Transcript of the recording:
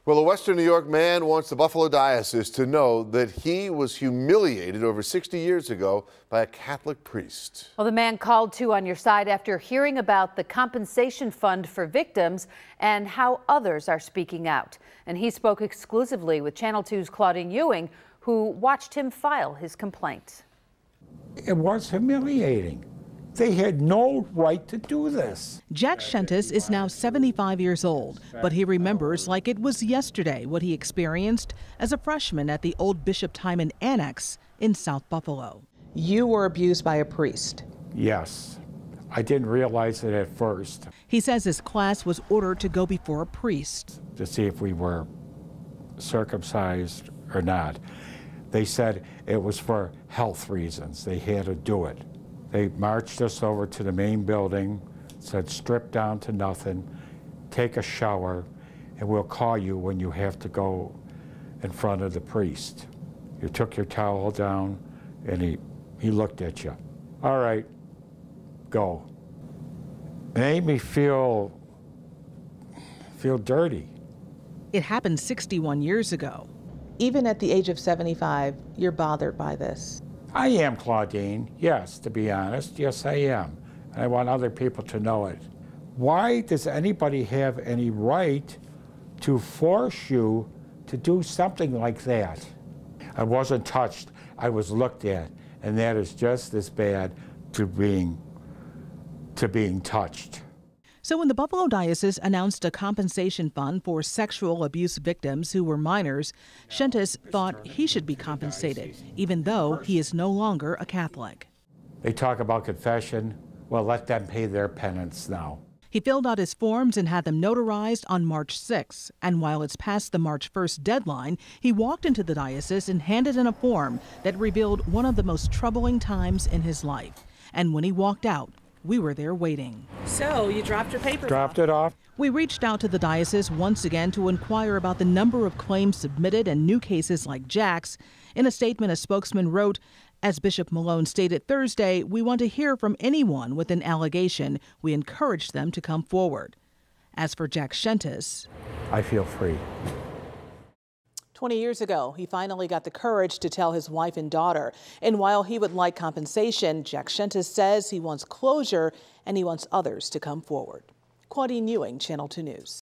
Well, a Western New York man wants the Buffalo Diocese to know that he was humiliated over 60 years ago by a Catholic priest. Well, the man called to On Your Side after hearing about the compensation fund for victims and how others are speaking out. And he spoke exclusively with Channel 2's Claudine Ewing, who watched him file his complaint. It was humiliating. They had no right to do this. Jack Shentis is now 75 years old, but he remembers like it was yesterday what he experienced as a freshman at the old Bishop Timon Annex in South Buffalo. You were abused by a priest. Yes. I didn't realize it at first. He says his class was ordered to go before a priest To see if we were circumcised or not. They said it was for health reasons. They had to do it. They marched us over to the main building, said strip down to nothing, take a shower, and we'll call you when you have to go in front of the priest. You took your towel down, and he looked at you. All right, go. It made me feel dirty. It happened 61 years ago. Even at the age of 75, you're bothered by this. I am, Claudine. Yes, to be honest, yes, I am. And I want other people to know it. Why does anybody have any right to force you to do something like that? I wasn't touched. I was looked at, and that is just as bad to being touched. So when the Buffalo Diocese announced a compensation fund for sexual abuse victims who were minors, Shentis thought he should be compensated, even though he is no longer a Catholic. They talk about confession. Well, let them pay their penance now. He filled out his forms and had them notarized on March 6. And while it's past the March 1st deadline, he walked into the diocese and handed in a form that revealed one of the most troubling times in his life. And when he walked out, we were there waiting. So you dropped your papers Dropped it off. We reached out to the diocese once again to inquire about the number of claims submitted and new cases like Jack's. In a statement, a spokesman wrote, "As Bishop Malone stated Thursday, we want to hear from anyone with an allegation. We encourage them to come forward." As for Jack Shentis, I feel free. 20 years ago, he finally got the courage to tell his wife and daughter. And while he would like compensation, Jack Shentis says he wants closure and he wants others to come forward. Claudine Ewing, Channel 2 News.